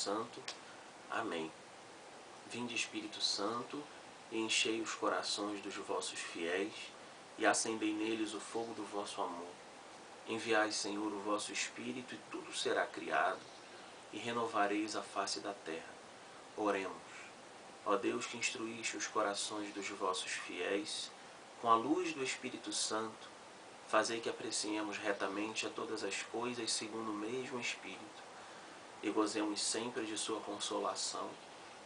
Santo. Amém. Vinde, Espírito Santo, e enchei os corações dos vossos fiéis, e acendei neles o fogo do vosso amor. Enviai, Senhor, o vosso Espírito, e tudo será criado, e renovareis a face da terra. Oremos. Ó Deus, que instruíste os corações dos vossos fiéis, com a luz do Espírito Santo, fazei que apreciemos retamente a todas as coisas segundo o mesmo Espírito, e gozemos sempre de sua consolação,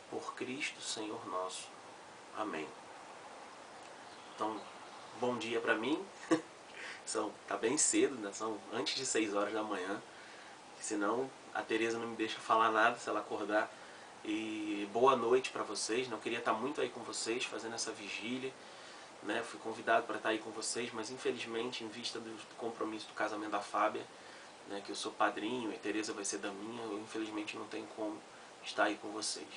por Cristo Senhor nosso. Amém. Então, bom dia para mim. Tá bem cedo, né? São antes de 6 horas da manhã, senão a Tereza não me deixa falar nada se ela acordar. E boa noite para vocês, né? Eu queria estar muito aí com vocês, fazendo essa vigília, né? Fui convidado para estar aí com vocês, mas infelizmente, em vista do compromisso do casamento da Fábia, né, que eu sou padrinho e a Tereza vai ser da minha, eu infelizmente não tenho como estar aí com vocês.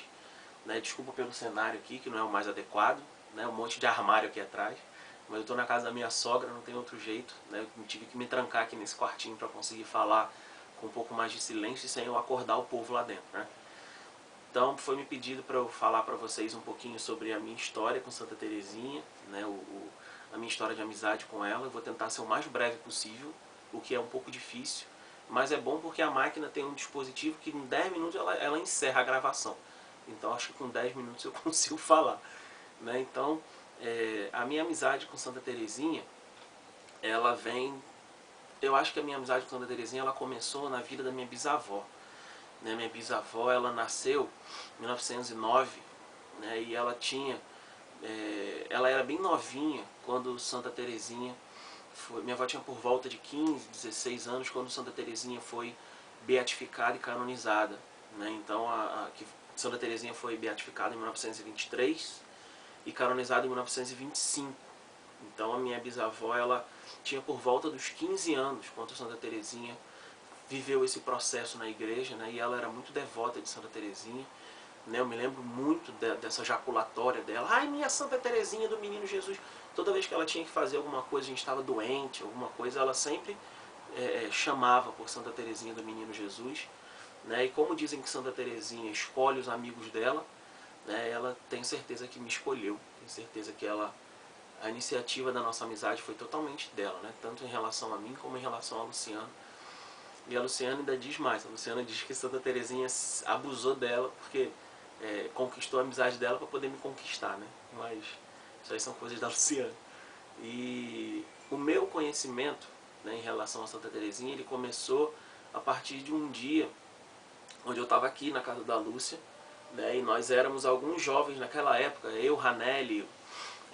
Né? Desculpa pelo cenário aqui, que não é o mais adequado, né? Um monte de armário aqui atrás, mas eu estou na casa da minha sogra, não tem outro jeito, né? Eu tive que me trancar aqui nesse quartinho para conseguir falar com um pouco mais de silêncio e sem eu acordar o povo lá dentro, né? Então foi me pedido para eu falar para vocês um pouquinho sobre a minha história com Santa Terezinha, né? A minha história de amizade com ela. Eu vou tentar ser o mais breve possível, o que é um pouco difícil, mas é bom porque a máquina tem um dispositivo que em 10 minutos ela encerra a gravação. Então acho que com 10 minutos eu consigo falar, né? Então a minha amizade com Santa Terezinha, ela vem... Eu acho que a minha amizade com Santa Terezinha ela começou na vida da minha bisavó. Né? Minha bisavó, ela nasceu em 1909, né? E ela tinha... ela era bem novinha quando Santa Terezinha foi... Minha avó tinha por volta de 15, 16 anos quando Santa Terezinha foi beatificada e canonizada, né? Então Santa Terezinha foi beatificada em 1923 e canonizada em 1925. Então a minha bisavó, ela tinha por volta dos 15 anos quando Santa Terezinha viveu esse processo na igreja, né? E ela era muito devota de Santa Terezinha, né? Eu me lembro muito dessa jaculatória dela. Ai, minha Santa Terezinha do Menino Jesus. Toda vez que ela tinha que fazer alguma coisa, a gente estava doente, alguma coisa, ela sempre chamava por Santa Terezinha do Menino Jesus, né? E como dizem que Santa Terezinha escolhe os amigos dela, né? Ela tem certeza que me escolheu, tem certeza que a iniciativa da nossa amizade foi totalmente dela, né? Tanto em relação a mim como em relação a Luciano. E a Luciana ainda diz mais, a Luciana diz que Santa Terezinha abusou dela porque conquistou a amizade dela para poder me conquistar, né? Mas isso aí são coisas da Luciana. E o meu conhecimento, né, em relação a Santa Terezinha, ele começou a partir de um dia onde eu estava aqui na casa da Lúcia, né, e nós éramos alguns jovens naquela época, eu, Ranelli,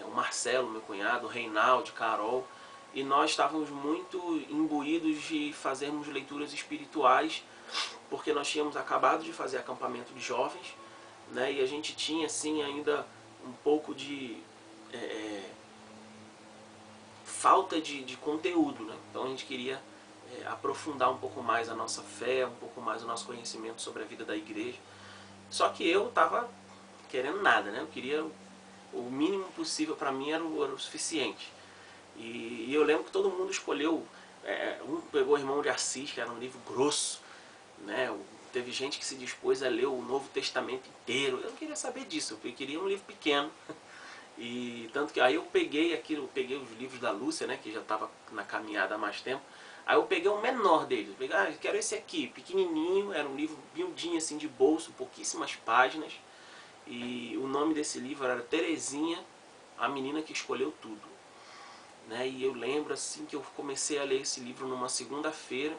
o Marcelo, meu cunhado, o Reinaldo, Carol, e nós estávamos muito imbuídos de fazermos leituras espirituais, porque nós tínhamos acabado de fazer acampamento de jovens, né, e a gente tinha assim ainda um pouco de falta de conteúdo, né? Então a gente queria aprofundar um pouco mais a nossa fé, um pouco mais o nosso conhecimento sobre a vida da igreja. Só que eu estava querendo nada, né? Eu queria o mínimo possível, para mim era o suficiente. E eu lembro que todo mundo escolheu, um pegou o Irmão de Assis, que era um livro grosso, né? Teve gente que se dispôs a ler o Novo Testamento inteiro. Eu não queria saber disso, eu queria um livro pequeno. E tanto que aí eu peguei peguei os livros da Lúcia, né, que já estava na caminhada há mais tempo. Aí eu peguei o menor deles, eu peguei, eu quero esse aqui, pequenininho, era um livro miudinho assim de bolso, pouquíssimas páginas. E o nome desse livro era Terezinha, a Menina que Escolheu Tudo. Né? E eu lembro assim que eu comecei a ler esse livro numa segunda-feira,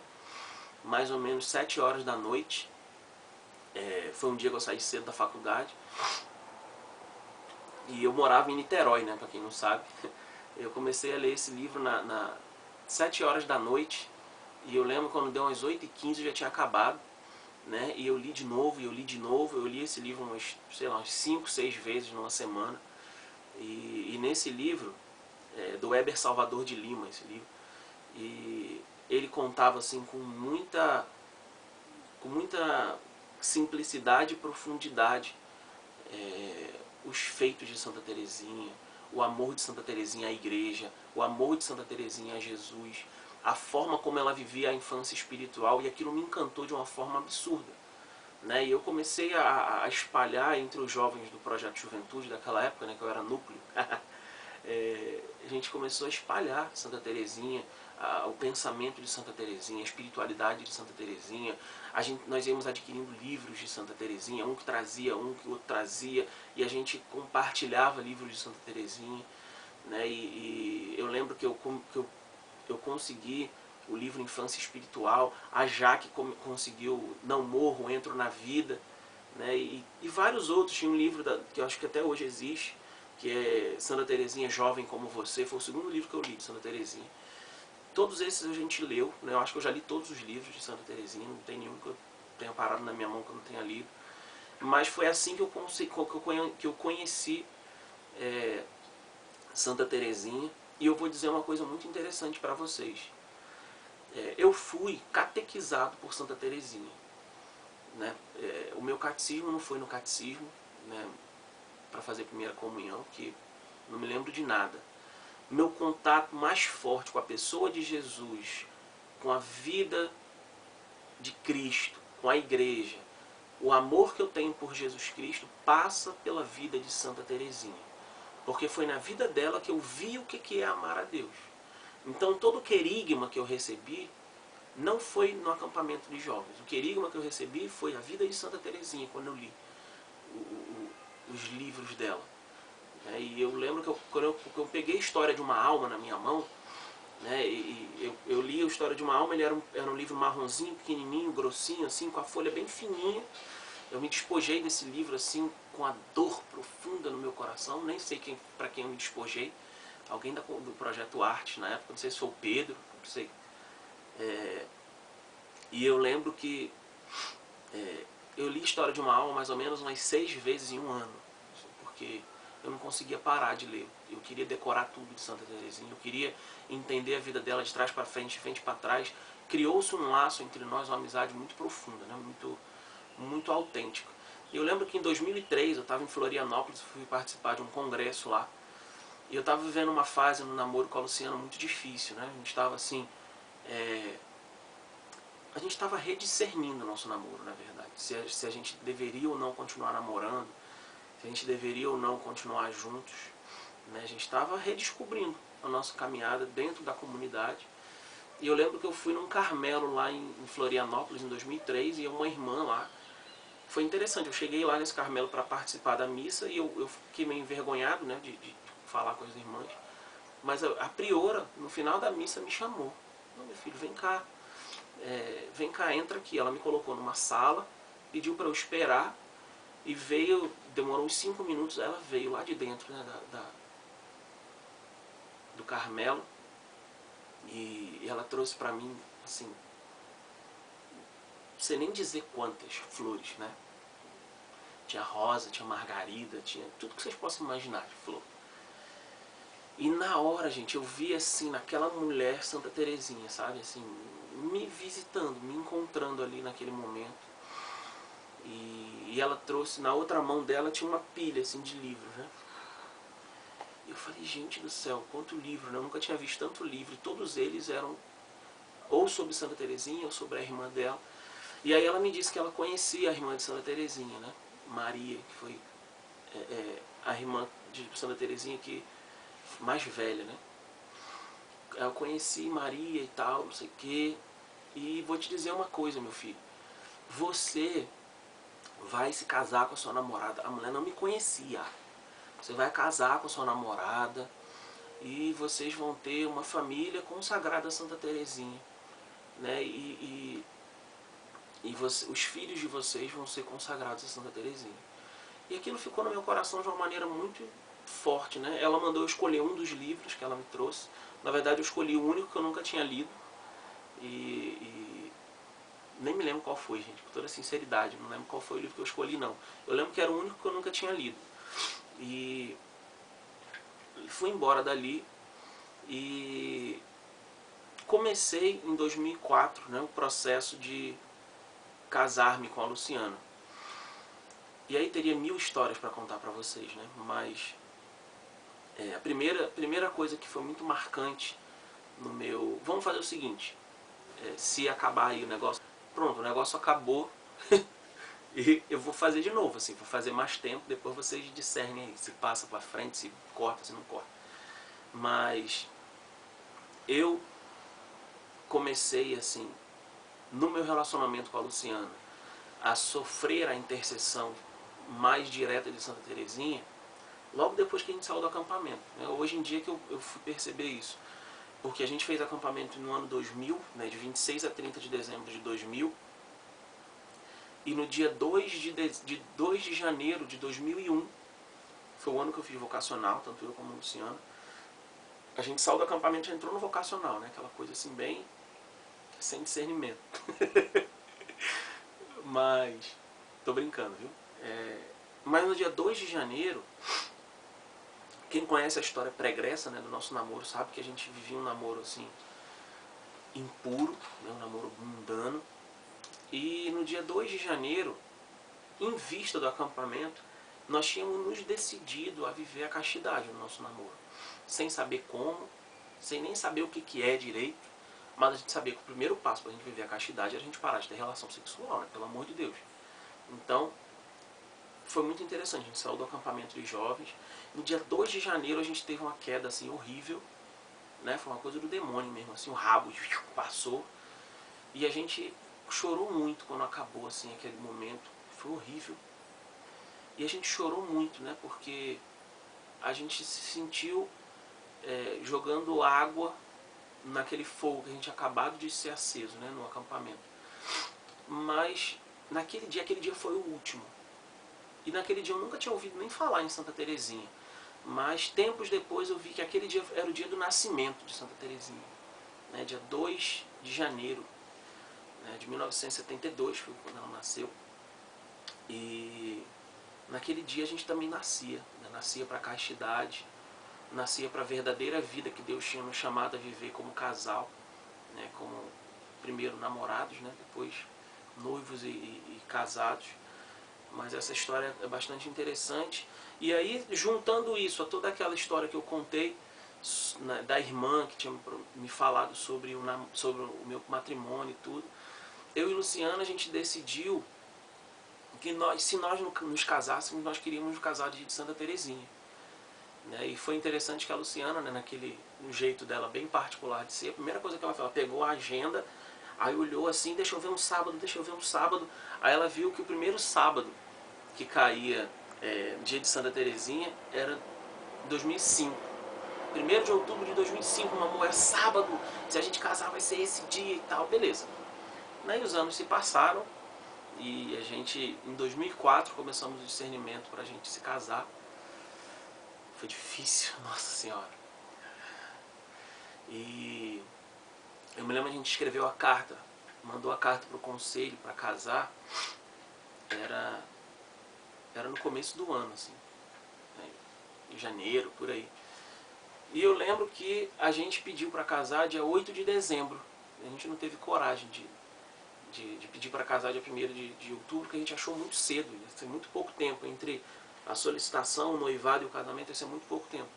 mais ou menos 7 horas da noite. Foi um dia que eu saí cedo da faculdade. E eu morava em Niterói, né, pra quem não sabe. Eu comecei a ler esse livro na 7 horas da noite. E eu lembro quando deu umas 8h15 já tinha acabado. Né? E eu li de novo, e eu li de novo. Eu li esse livro umas 5, 6 vezes numa semana. E nesse livro, do Weber Salvador de Lima, esse livro, e ele contava assim com muita simplicidade e profundidade os feitos de Santa Terezinha, o amor de Santa Terezinha à igreja, o amor de Santa Terezinha a Jesus, a forma como ela vivia a infância espiritual, e aquilo me encantou de uma forma absurda. né? E eu comecei a espalhar entre os jovens do Projeto Juventude daquela época, né, que eu era núcleo. A gente começou a espalhar Santa Teresinha, o pensamento de Santa Teresinha, a espiritualidade de Santa Teresinha. Nós íamos adquirindo livros de Santa Teresinha, um que trazia, um que o outro trazia, e a gente compartilhava livros de Santa Teresinha, né? E eu lembro que eu consegui o livro Infância Espiritual, a Jaque conseguiu Não Morro, Entro na Vida, né? E vários outros. Tinha um livro que eu acho que até hoje existe, que é Santa Teresinha Jovem Como Você, foi o segundo livro que eu li de Santa Teresinha. Todos esses a gente leu, né? Eu acho que eu já li todos os livros de Santa Teresinha, não tem nenhum que eu tenha parado na minha mão que eu não tenha lido. Mas foi assim que eu conheci Santa Teresinha. E eu vou dizer uma coisa muito interessante para vocês. Eu fui catequizado por Santa Teresinha, né? O meu catecismo não foi no catecismo, né, para fazer primeira comunhão, que não me lembro de nada. Meu contato mais forte com a pessoa de Jesus, com a vida de Cristo, com a igreja, o amor que eu tenho por Jesus Cristo passa pela vida de Santa Teresinha. Porque foi na vida dela que eu vi o que é amar a Deus. Então todo o querigma que eu recebi não foi no acampamento de jovens. O querigma que eu recebi foi a vida de Santa Teresinha, quando eu li os livros dela. E eu lembro que quando eu peguei a história de uma alma na minha mão, né, eu li a história de uma alma, ele era um livro marronzinho, pequenininho, grossinho, assim, com a folha bem fininha. Eu me despojei desse livro assim, com a dor profunda no meu coração, nem sei para quem eu me despojei. Alguém do Projeto Arte na época, não sei se foi o Pedro, não sei. E eu lembro que eu li a história de uma alma mais ou menos umas 6 vezes em um ano, porque eu não conseguia parar de ler. Eu queria decorar tudo de Santa Teresinha, eu queria entender a vida dela de trás para frente, de frente para trás. Criou-se um laço entre nós, uma amizade muito profunda, né? Muito autêntica. E eu lembro que em 2003 eu estava em Florianópolis, fui participar de um congresso lá, e eu estava vivendo uma fase no namoro com a Luciana muito difícil, né? A gente estava assim, a gente estava rediscernindo o nosso namoro, na verdade. Se a gente deveria ou não continuar namorando, se a gente deveria ou não continuar juntos, né? A gente estava redescobrindo a nossa caminhada dentro da comunidade. E eu lembro que eu fui num Carmelo lá em Florianópolis em 2003 e uma irmã lá. Foi interessante, eu cheguei lá nesse Carmelo para participar da missa e eu fiquei meio envergonhado, né, de falar com as irmãs. Mas a priora, no final da missa, me chamou. Não, meu filho, vem cá, entra aqui. Ela me colocou numa sala, pediu para eu esperar e veio, demorou uns 5 minutos, ela veio lá de dentro, né, do Carmelo, e ela trouxe para mim, assim, não sei nem dizer quantas flores, né? Tinha rosa, tinha margarida, tinha tudo que vocês possam imaginar de flor. E na hora, gente, eu vi assim, naquela mulher Santa Teresinha, sabe? Assim, me visitando, me encontrando ali naquele momento. E ela trouxe, na outra mão dela tinha uma pilha assim de livros, né? E eu falei, gente do céu, quanto livro, né? Eu nunca tinha visto tanto livro. E todos eles eram ou sobre Santa Teresinha ou sobre a irmã dela. E aí ela me disse que ela conhecia a irmã de Santa Teresinha, né? Maria, que foi a irmã de Santa Teresinha que mais velha, né? Eu conheci Maria e tal, não sei o quê. E vou te dizer uma coisa, meu filho. Você vai se casar com a sua namorada. A mulher não me conhecia. Você vai casar com a sua namorada e vocês vão ter uma família consagrada a Santa Teresinha, né? Os filhos de vocês vão ser consagrados a Santa Teresinha. E aquilo ficou no meu coração de uma maneira muito forte, né? Ela mandou eu escolher um dos livros que ela me trouxe. Na verdade, eu escolhi o único que eu nunca tinha lido. E nem me lembro qual foi, gente, com toda sinceridade. Não lembro qual foi o livro que eu escolhi, não. Eu lembro que era o único que eu nunca tinha lido. E fui embora dali e comecei em 2004, né, o processo de casar-me com a Luciana. E aí teria 1000 histórias para contar para vocês, né? Mas a primeira coisa que foi muito marcante no meu... Vamos fazer o seguinte, se acabar aí o negócio... Pronto, o negócio acabou. E eu vou fazer de novo, assim, vou fazer mais tempo, depois vocês discernem aí, se passa pra frente, se corta, se não corta. Mas eu comecei, assim, no meu relacionamento com a Luciana, a sofrer a intercessão mais direta de Santa Teresinha, logo depois que a gente saiu do acampamento. Hoje em dia que eu fui perceber isso. Porque a gente fez acampamento no ano 2000, né, de 26 a 30 de dezembro de 2000, e no dia 2 de janeiro de 2001, foi o ano que eu fiz vocacional, tanto eu como a Luciana, a gente saiu do acampamento e entrou no vocacional, né, aquela coisa assim bem sem discernimento. Mas, tô brincando, viu? Mas no dia 2 de janeiro, quem conhece a história pregressa, né, do nosso namoro sabe que a gente vivia um namoro assim impuro, né, um namoro mundano. E no dia 2 de janeiro, em vista do acampamento, nós tínhamos nos decidido a viver a castidade no nosso namoro. Sem saber como, sem nem saber o que é direito, mas a gente sabia que o primeiro passo para a gente viver a castidade era a gente parar de ter relação sexual, né, pelo amor de Deus. Então, foi muito interessante, a gente saiu do acampamento de jovens. No dia 2 de janeiro a gente teve uma queda assim horrível, né? Foi uma coisa do demônio mesmo, assim, o rabo passou. E a gente chorou muito quando acabou assim aquele momento, foi horrível. E a gente chorou muito, né? Porque a gente se sentiu jogando água naquele fogo que a gente tinha acabado de ser aceso, né, no acampamento. Mas naquele dia, aquele dia foi o último. E naquele dia eu nunca tinha ouvido nem falar em Santa Teresinha. Mas tempos depois eu vi que aquele dia era o dia do nascimento de Santa Teresinha, né, dia 2 de janeiro, né, de 1972, foi quando ela nasceu. E naquele dia a gente também nascia, né, nascia para a castidade, nascia para a verdadeira vida que Deus tinha nos chamado a viver como casal, né, como primeiro namorados, né, depois noivos e casados. Mas essa história é bastante interessante. E aí, juntando isso a toda aquela história que eu contei, né, da irmã que tinha me falado sobre o meu matrimônio e tudo, eu e Luciana, a gente decidiu que se nós nos casássemos, nós queríamos nos casar de Santa Teresinha. Né? E foi interessante que a Luciana, né, no jeito dela bem particular de ser, a primeira coisa que ela fez, ela pegou a agenda, aí olhou assim, deixa eu ver um sábado, deixa eu ver um sábado. Aí ela viu que o primeiro sábado que caía dia de Santa Teresinha era 2005. 1º de outubro de 2005, meu amor, é sábado, se a gente casar vai ser esse dia e tal, beleza. Aí os anos se passaram e a gente, em 2004, começamos o discernimento para a gente se casar. Foi difícil, nossa senhora. E eu me lembro, a gente escreveu a carta, mandou a carta para o conselho para casar, era no começo do ano, assim, né, em janeiro, por aí. E eu lembro que a gente pediu para casar dia 8 de dezembro. A gente não teve coragem de pedir para casar dia 1º de outubro, porque a gente achou muito cedo, ia ser muito pouco tempo entre a solicitação, o noivado e o casamento, ia ser muito pouco tempo.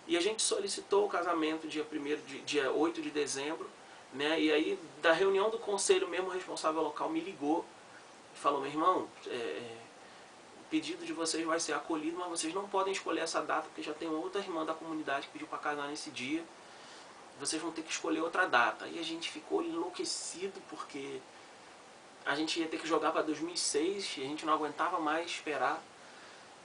E a gente solicitou o casamento dia 8 de dezembro, né? E aí, da reunião do conselho mesmo, o responsável local me ligou e falou: meu irmão, o pedido de vocês vai ser acolhido, mas vocês não podem escolher essa data, porque já tem outra irmã da comunidade que pediu para casar nesse dia. Vocês vão ter que escolher outra data. E a gente ficou enlouquecido, porque a gente ia ter que jogar para 2006 e a gente não aguentava mais esperar.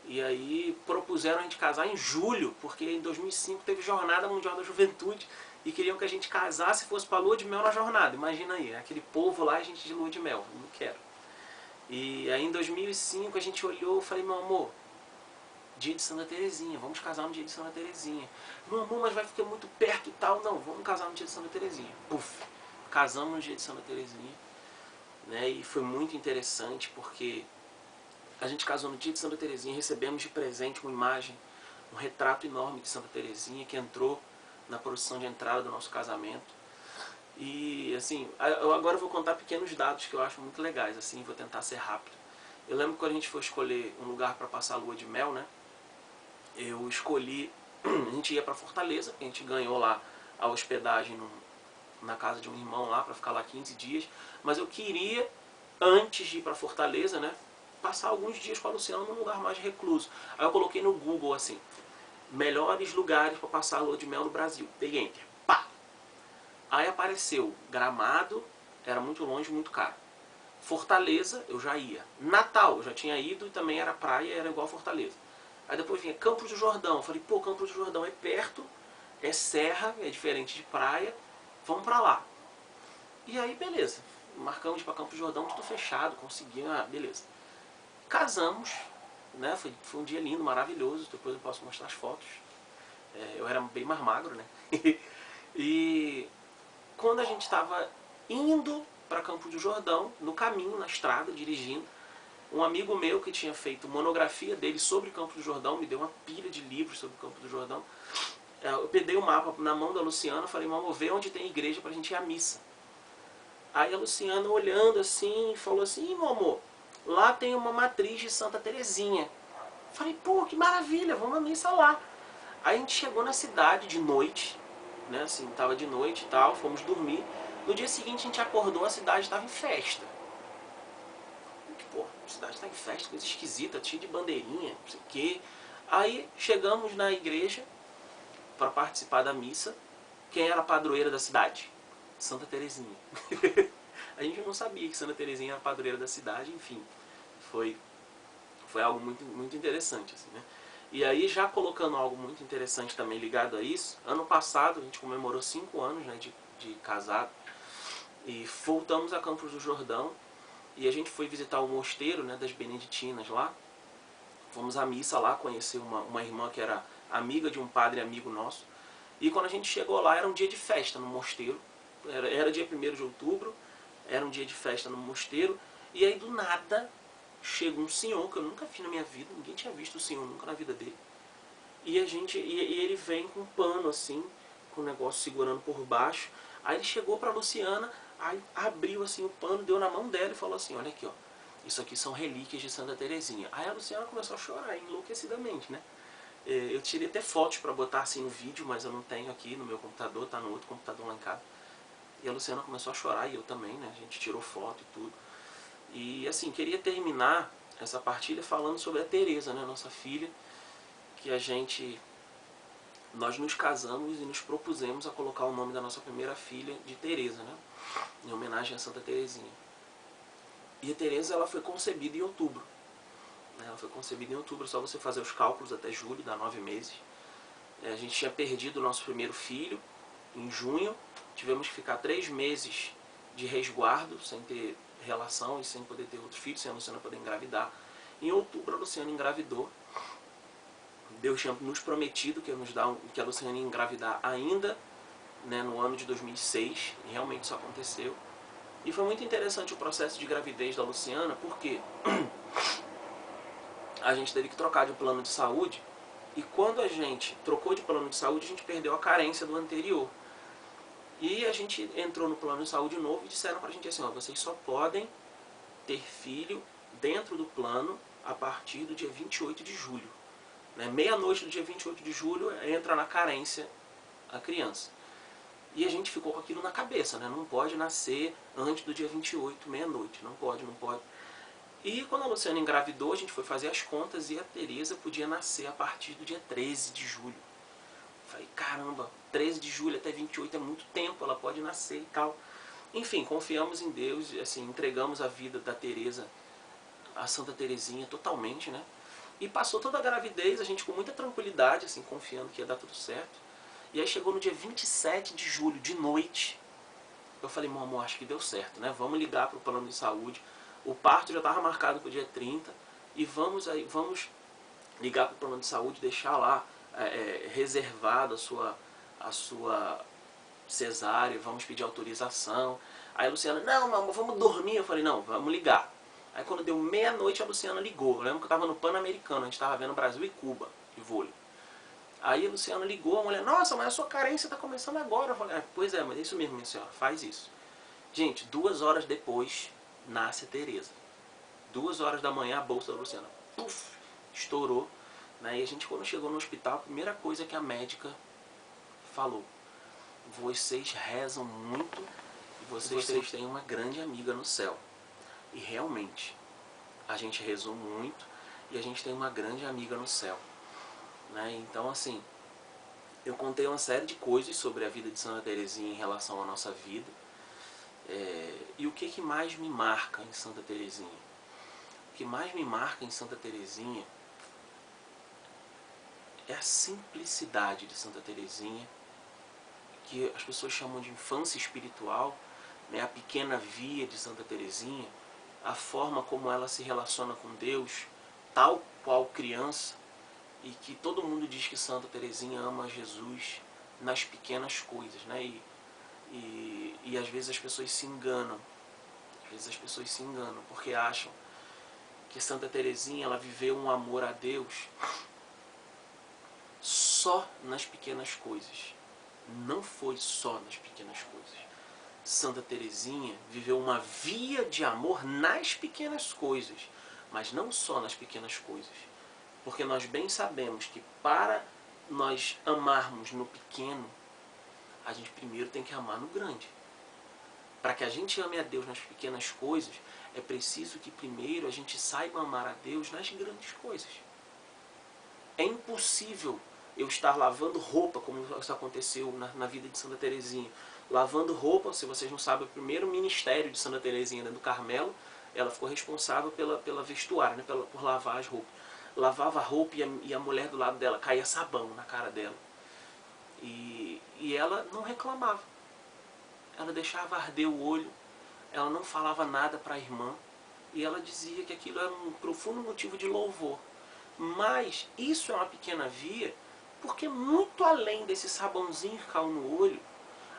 E aí propuseram a gente casar em julho, porque em 2005 teve Jornada Mundial da Juventude e queriam que a gente casasse e fosse para lua de mel na jornada. Imagina aí, aquele povo lá, a gente de lua de mel, não quero. E aí em 2005 a gente olhou e falei: meu amor, dia de Santa Teresinha, vamos casar no dia de Santa Teresinha. Meu amor, mas vai ficar muito perto e tal. Não, vamos casar no dia de Santa Teresinha. Puf, casamos no dia de Santa Teresinha, né? E foi muito interessante porque a gente casou no dia de Santa Teresinha, recebemos de presente uma imagem, um retrato enorme de Santa Teresinha que entrou na procissão de entrada do nosso casamento. E assim, eu agora vou contar pequenos dados que eu acho muito legais, assim, vou tentar ser rápido. Eu lembro que quando a gente foi escolher um lugar para passar a lua de mel, né? Eu escolhi, a gente ia para Fortaleza, a gente ganhou lá a hospedagem na casa de um irmão lá para ficar lá 15 dias, mas eu queria, antes de ir para Fortaleza, né, passar alguns dias com a Luciana num lugar mais recluso. Aí eu coloquei no Google assim, melhores lugares para passar a lua de mel no Brasil. Dei enter. Pá! Aí apareceu Gramado, era muito longe, muito caro. Fortaleza, eu já ia. Natal, eu já tinha ido e também era praia, era igual a Fortaleza. Aí depois vinha Campos do Jordão. Eu falei, pô, Campos do Jordão é perto, é serra, é diferente de praia, vamos pra lá. E aí, beleza. Marcamos para Campos do Jordão, tudo fechado, conseguimos, beleza. Casamos, né? Foi um dia lindo, maravilhoso, depois eu posso mostrar as fotos. Eu era bem mais magro, né? E quando a gente estava indo para Campos do Jordão, no caminho, na estrada, dirigindo, um amigo meu que tinha feito monografia dele sobre Campos do Jordão, me deu uma pilha de livros sobre Campos do Jordão. Eu peguei o mapa na mão da Luciana e falei, vamos ver onde tem igreja pra gente ir à missa. Aí a Luciana olhando assim, falou assim, meu amor, lá tem uma matriz de Santa Terezinha. Falei, pô, que maravilha, vamos à missa lá. Aí a gente chegou na cidade de noite, né, assim, tava de noite e tal, fomos dormir. No dia seguinte a gente acordou, a cidade estava em festa. Pô, a cidade está em festa, coisa esquisita, cheia de bandeirinha, não sei o quê. Aí chegamos na igreja para participar da missa. Quem era a padroeira da cidade? Santa Terezinha. A gente não sabia que Santa Terezinha era a padroeira da cidade, enfim. Foi algo muito, muito interessante, assim, né? E aí, já colocando algo muito interessante também ligado a isso, ano passado a gente comemorou 5 anos, né, de casado, e voltamos a Campos do Jordão, e a gente foi visitar o mosteiro, né, das Beneditinas lá. Fomos à missa lá, conhecer uma irmã que era amiga de um padre amigo nosso. E quando a gente chegou lá, era um dia de festa no mosteiro. Era dia 1º de outubro, era um dia de festa no mosteiro. E aí, do nada, chega um senhor, que eu nunca vi na minha vida, ninguém tinha visto o senhor nunca na vida dele. E ele vem com um pano assim, com o negócio segurando por baixo. Aí ele chegou pra Luciana, aí abriu assim o pano, deu na mão dela e falou assim, olha aqui, ó, isso aqui são relíquias de Santa Terezinha. Aí a Luciana começou a chorar enlouquecidamente, né? Eu tirei até fotos pra botar assim no vídeo, mas eu não tenho aqui no meu computador, tá no outro computador lá em casa. E a Luciana começou a chorar, e eu também, né? A gente tirou foto e tudo. E assim, queria terminar essa partilha falando sobre a Teresa, né? Nossa filha, que nós nos casamos e nos propusemos a colocar o nome da nossa primeira filha de Teresa, né? Em homenagem a Santa Terezinha. E a Teresa, ela foi concebida em outubro. Ela foi concebida em outubro, só você fazer os cálculos até julho, dá 9 meses. A gente tinha perdido o nosso primeiro filho em junho, tivemos que ficar 3 meses de resguardo, sem ter relação e sem poder ter outro filho, sem a Luciana poder engravidar. Em outubro a Luciana engravidou. Deus tinha nos prometido que a Luciana ia engravidar ainda, né, no ano de 2006, e realmente isso aconteceu. E foi muito interessante o processo de gravidez da Luciana, porque a gente teve que trocar de plano de saúde, e quando a gente trocou de plano de saúde, a gente perdeu a carência do anterior. E a gente entrou no plano de saúde novo e disseram pra gente assim, ó, vocês só podem ter filho dentro do plano a partir do dia 28 de julho. Né? Meia-noite do dia 28 de julho entra na carência a criança. E a gente ficou com aquilo na cabeça, né? Não pode nascer antes do dia 28, meia-noite, não pode, não pode. E quando a Luciana engravidou, a gente foi fazer as contas e a Teresa podia nascer a partir do dia 13 de julho. Falei, caramba, 13 de julho até 28 é muito tempo, ela pode nascer e tal. Enfim, confiamos em Deus, assim, entregamos a vida da Teresa a Santa Terezinha totalmente, né? E passou toda a gravidez, a gente com muita tranquilidade, assim, confiando que ia dar tudo certo. E aí chegou no dia 27 de julho, de noite, eu falei, meu amor, acho que deu certo, né? Vamos ligar para o plano de saúde. O parto já estava marcado para o dia 30 e vamos ligar para o plano de saúde, deixar lá reservado a sua cesárea, vamos pedir autorização. Aí a Luciana, não, meu amor, vamos dormir. Eu falei, não, vamos ligar. Aí quando deu meia-noite a Luciana ligou. Eu lembro que eu estava no Pan-Americano, a gente estava vendo Brasil e Cuba de vôlei. Aí a Luciana ligou, a mulher, nossa, mas a sua carência está começando agora. Eu falei, pois é, mas é isso mesmo, minha senhora, faz isso. Gente, 2 horas depois, nasce a Teresa. 2 horas da manhã, a bolsa da Luciana, puf, estourou. Né? E a gente, quando chegou no hospital, a primeira coisa que a médica falou, vocês rezam muito e vocês têm uma grande amiga no céu. E realmente, a gente rezou muito e a gente tem uma grande amiga no céu, né? Então, assim, eu contei uma série de coisas sobre a vida de Santa Teresinha em relação à nossa vida. E o que mais me marca em Santa Teresinha? O que mais me marca em Santa Teresinha é a simplicidade de Santa Teresinha, que as pessoas chamam de infância espiritual, né? A pequena via de Santa Teresinha, a forma como ela se relaciona com Deus, tal qual criança, e que todo mundo diz que Santa Teresinha ama Jesus nas pequenas coisas, né? E às vezes as pessoas se enganam, porque acham que Santa Teresinha ela viveu um amor a Deus só nas pequenas coisas. Não foi só nas pequenas coisas. Santa Teresinha viveu uma via de amor nas pequenas coisas, mas não só nas pequenas coisas. Porque nós bem sabemos que para nós amarmos no pequeno, a gente primeiro tem que amar no grande. Para que a gente ame a Deus nas pequenas coisas, é preciso que primeiro a gente saiba amar a Deus nas grandes coisas. É impossível eu estar lavando roupa, como isso aconteceu na vida de Santa Teresinha. Lavando roupa, se vocês não sabem, o primeiro ministério de Santa Teresinha dentro do Carmelo, ela ficou responsável pela vestuário, né, por lavar as roupas. Lavava a roupa e a mulher do lado dela caía sabão na cara dela. E ela não reclamava. Ela deixava arder o olho, ela não falava nada para a irmã, e ela dizia que aquilo era um profundo motivo de louvor. Mas isso é uma pequena via, porque muito além desse sabãozinho que caiu no olho,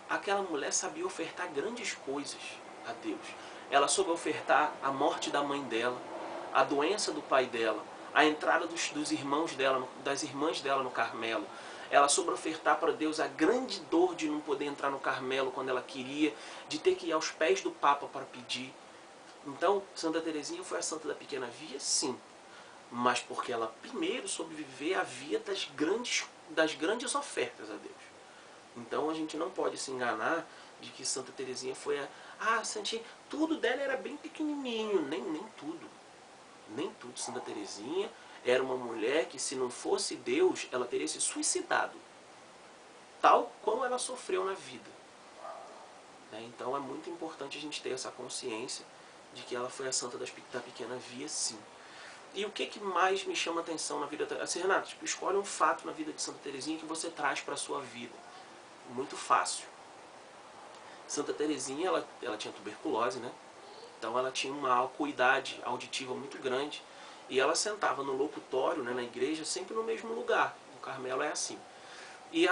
aquela mulher sabia ofertar grandes coisas a Deus. Ela soube ofertar a morte da mãe dela, a doença do pai dela, a entrada dos irmãos dela, das irmãs dela no Carmelo. Ela soube ofertar para Deus a grande dor de não poder entrar no Carmelo quando ela queria, de ter que ir aos pés do Papa para pedir. Então, Santa Teresinha foi a santa da pequena via, sim, mas porque ela primeiro soube viver a via das grandes ofertas a Deus. Então a gente não pode se enganar de que Santa Teresinha foi Santinha, tudo dela era bem pequenininho, nem tudo. Nem tudo. Santa Teresinha era uma mulher que, se não fosse Deus, ela teria se suicidado, tal como ela sofreu na vida. Então é muito importante a gente ter essa consciência de que ela foi a santa da pequena via, sim. E o que mais me chama a atenção na vida... Assim, Renato, escolhe um fato na vida de Santa Teresinha que você traz para a sua vida. Muito fácil. Santa Teresinha, ela tinha tuberculose, né? Então ela tinha uma acuidade auditiva muito grande. E ela sentava no locutório, né, na igreja, sempre no mesmo lugar. No Carmelo é assim. E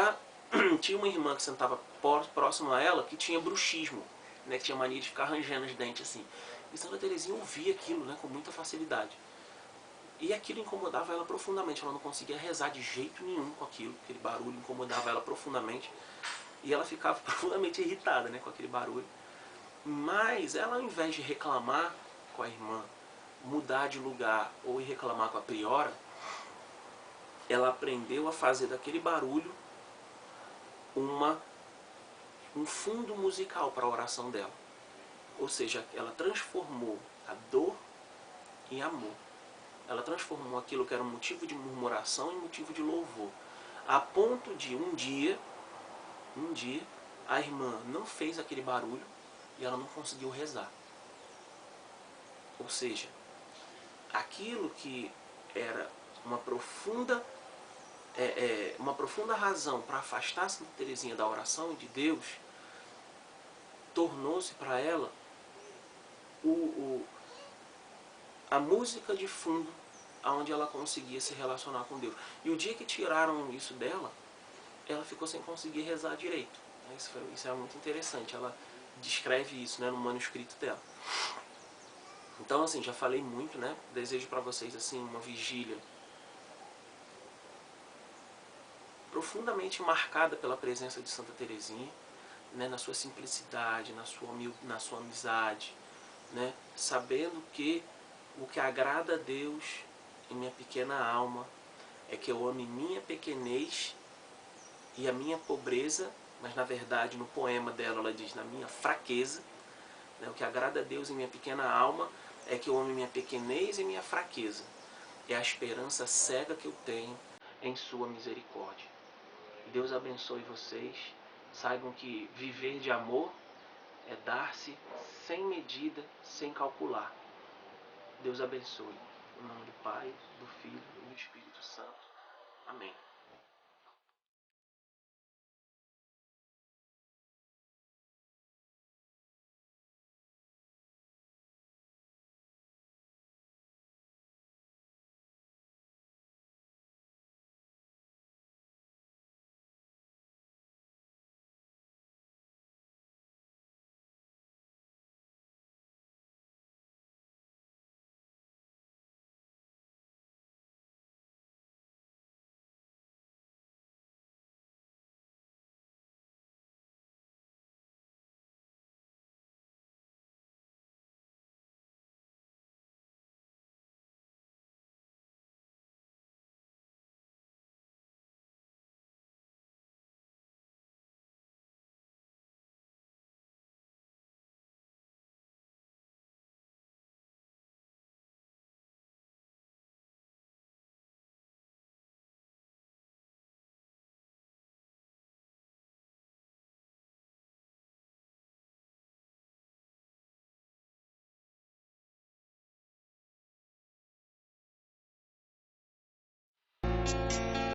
tinha uma irmã que sentava próximo a ela que tinha bruxismo, né, que tinha mania de ficar arranjando os dentes assim. E Santa Teresinha ouvia aquilo, né, com muita facilidade. E aquilo incomodava ela profundamente. Ela não conseguia rezar de jeito nenhum com aquilo. Aquele barulho incomodava ela profundamente. E ela ficava profundamente irritada, né, com aquele barulho. Mas ela, ao invés de reclamar com a irmã, mudar de lugar ou ir reclamar com a priora, ela aprendeu a fazer daquele barulho um fundo musical para a oração dela. Ou seja, ela transformou a dor em amor. Ela transformou aquilo que era um motivo de murmuração em motivo de louvor. A ponto de um dia, a irmã não fez aquele barulho e ela não conseguiu rezar. Ou seja, aquilo que era uma profunda razão para afastar Santa Teresinha da oração e de Deus, tornou-se para ela a música de fundo onde ela conseguia se relacionar com Deus. E o dia que tiraram isso dela, ela ficou sem conseguir rezar direito. Isso é muito interessante. Ela descreve isso, né, no manuscrito dela. Então, assim, já falei muito, né? Desejo para vocês, assim, uma vigília profundamente marcada pela presença de Santa Teresinha, né, na sua simplicidade, na sua amizade, né, sabendo que o que agrada a Deus em minha pequena alma é que eu ame minha pequenez e a minha pobreza, mas na verdade no poema dela ela diz na minha fraqueza, O que agrada a Deus em minha pequena alma é que eu ame minha pequenez e minha fraqueza. É a esperança cega que eu tenho em sua misericórdia. Deus abençoe vocês. Saibam que viver de amor é dar-se sem medida, sem calcular. Deus abençoe. Em nome do Pai, do Filho e do Espírito Santo. Amém.